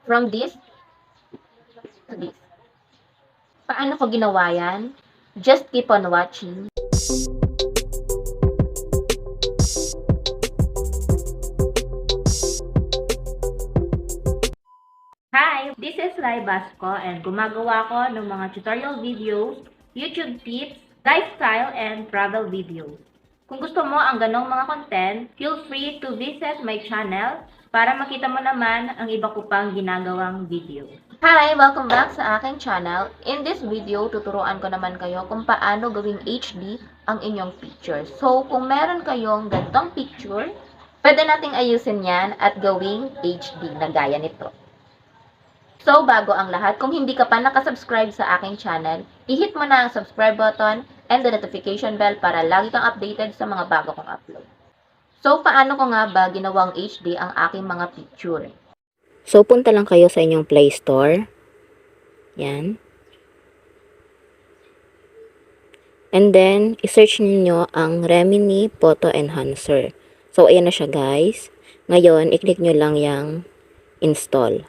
From this to this. Paano ko ginawa yan? Just keep on watching. Hi! This is Lai Basco and gumagawa ko ng mga tutorial videos, YouTube tips, lifestyle, and travel videos. Kung gusto mo ang ganong mga content, feel free to visit my channel para makita mo naman ang iba ko pang ginagawang video. Hi! Welcome back sa aking channel. In this video, tuturuan ko naman kayo kung paano gawing HD ang inyong picture. So, kung meron kayong ganitong picture, pwede nating ayusin yan at gawing HD na gaya nito. So, bago ang lahat, kung hindi ka pa nakasubscribe sa aking channel, i-hit mo na ang subscribe button and the notification bell para lagi kang updated sa mga bago kong upload. So, paano ko nga ba ginawang HD ang aking mga picture? So, punta lang kayo sa inyong Play Store. Yan. And then, isearch niyo ang Remini Photo Enhancer. So, ayan na siya guys. Ngayon, i-click nyo lang yung install.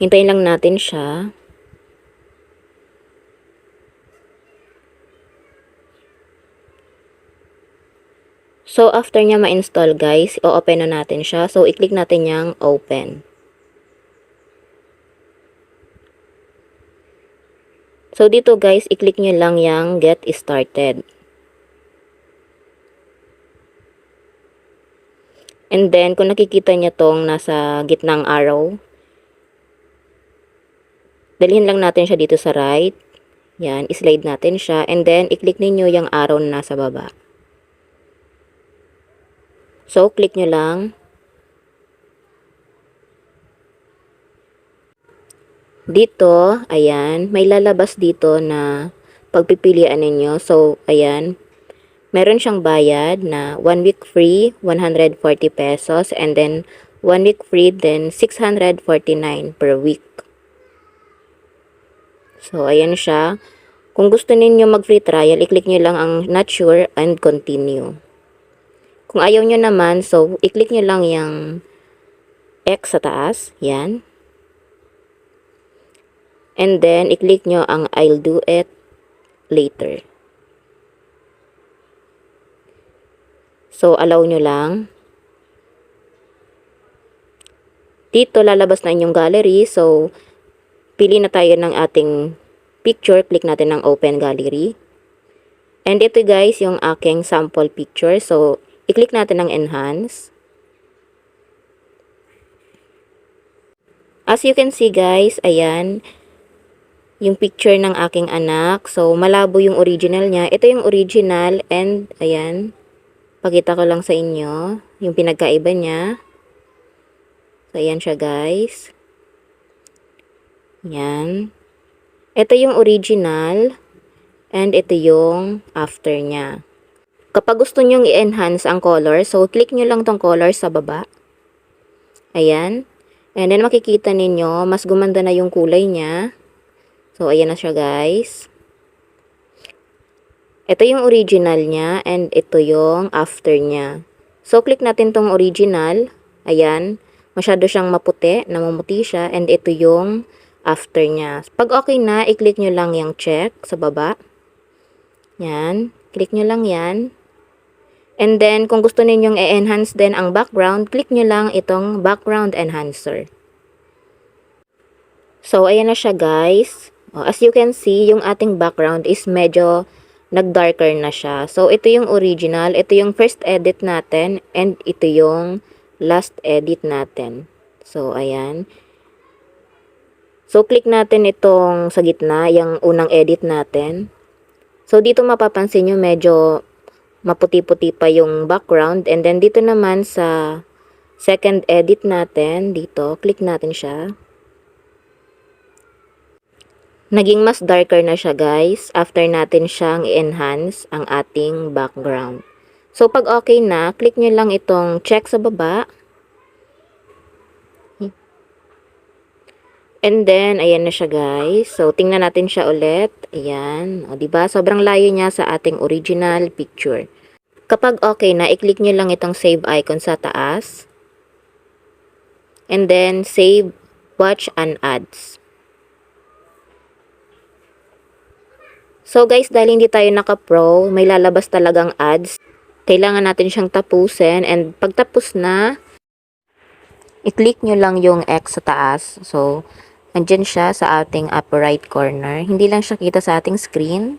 Hintayin lang natin siya. So, after niya ma-install guys, i-open na natin siya. So, i-click natin yung open. So, dito guys, i-click nyo lang yung get started. And then, kung nakikita nyo tong nasa gitnang arrow, dalhin lang natin siya dito sa right. Yan, i-slide natin siya. And then, i-click ninyo yung arrow na nasa baba. So, click nyo lang. Dito, ayan, may lalabas dito na pagpipilian ninyo. So, ayan, meron siyang bayad na 1 week free, 140 pesos. And then, 1 week free, then 649 per week. So, ayan siya. Kung gusto ninyo mag-free trial, i-click nyo lang ang not sure and continue. Kung ayaw nyo naman, so, i-click nyo lang yung X sa taas. Yan. And then, i-click nyo ang I'll do it later. So, allow nyo lang. Dito, lalabas na inyong gallery. So, pili na tayo ng ating picture. Click natin ng open gallery. And ito guys, yung aking sample picture. So, i-click natin ng enhance. As you can see guys, ayan, yung picture ng aking anak. So, malabo yung original niya. Ito yung original and ayan, pakita ko lang sa inyo yung pinagkaiba niya. So, ayan siya guys. Yan. Ito yung original and ito yung after niya. Kapag gusto nyong i-enhance ang color, so click nyo lang tong color sa baba. Ayan. And then makikita ninyo, mas gumanda na yung kulay niya. So ayan na siya guys. Ito yung original niya and ito yung after niya. So click natin tong original. Ayan. Masyado siyang maputi, namumuti siya and ito yung after niya. Pag okay na, i-click nyo lang yung check sa baba. Yan. Click nyo lang yan. And then, kung gusto ninyong i-enhance din ang background, click nyo lang itong background enhancer. So, ayan na siya guys. As you can see, yung ating background is medyo nag-darker na siya. So, ito yung original. Ito yung first edit natin. And ito yung last edit natin. So, ayan. So, click natin itong sa gitna, yung unang edit natin. So, dito mapapansin nyo medyo maputi-puti pa yung background. And then, dito naman sa second edit natin, dito, click natin siya. Naging mas darker na siya guys, after natin siyang i-enhance ang ating background. So, pag okay na, click nyo lang itong check sa baba. And then, ayan na siya guys. So, tingnan natin siya ulit. Ayan. O, diba? Sobrang layo niya sa ating original picture. Kapag okay na, i-click nyo lang itong save icon sa taas. and then save, watch, and ads. So guys, dahil hindi tayo naka-pro, may lalabas talagang ads. Kailangan natin siyang tapusin, and pagtapos na, i-click nyo lang yung X sa taas. So, andyan siya sa ating upper right corner. Hindi lang siya kita sa ating screen.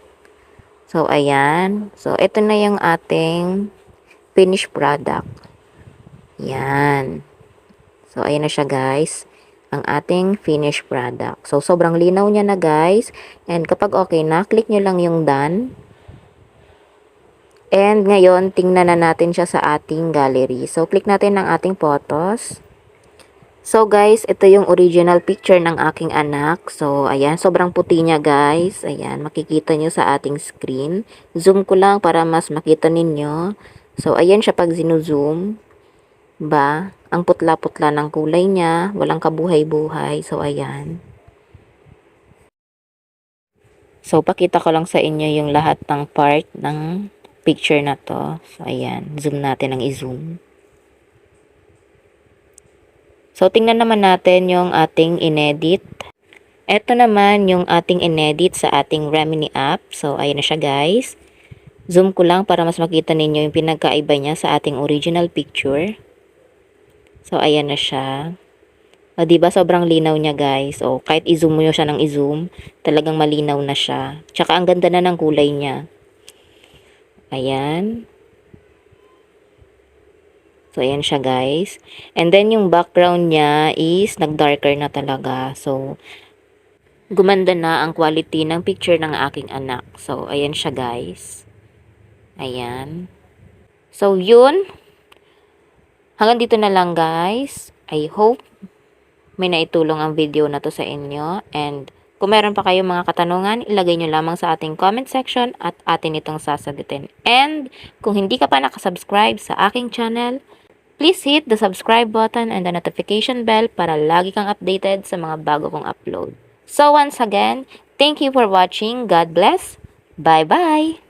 So, ayan. So, ito na yung ating finished product. Yan. So, ayan na siya guys. Ang ating finished product. So, sobrang linaw niya na guys. And kapag okay na, click nyo lang yung done. And ngayon, tingnan na natin siya sa ating gallery. So, click natin ang ating photos. So, guys, ito yung original picture ng aking anak. So, ayan, sobrang puti niya guys. Ayan, makikita nyo sa ating screen. Zoom ko lang para mas makita ninyo. So, ayan siya pag zino-zoom. Ba? Ang putla-putla ng kulay niya, walang kabuhay-buhay. So, ayan. So, pakita ko lang sa inyo yung lahat ng part ng picture na to. So, ayan. Zoom natin ang i-zoom. So, tingnan naman natin yung ating inedit. Ito naman yung ating inedit sa ating Remini app. So, ayan na siya guys. Zoom ko lang para mas makita ninyo yung pinagkaiba niya sa ating original picture. So, ayan na siya. O, diba sobrang linaw niya guys. O, kahit i-zoom mo siya ng i-zoom, talagang malinaw na siya. Tsaka ang ganda na ng kulay niya. Ayan. So, ayan siya guys. And then, yung background niya is nag-darker na talaga. So, gumanda na ang quality ng picture ng aking anak. So, ayan siya guys. Ayan. So, yun. Hanggang dito na lang guys. I hope may naitulong ang video na to sa inyo. And kung meron pa kayong mga katanungan, ilagay nyo lamang sa ating comment section at atin itong sasagutin. And kung hindi ka pa nakasubscribe sa aking channel, please hit the subscribe button and the notification bell para lagi kang updated sa mga bago kong upload. So once again, thank you for watching. God bless. Bye-bye!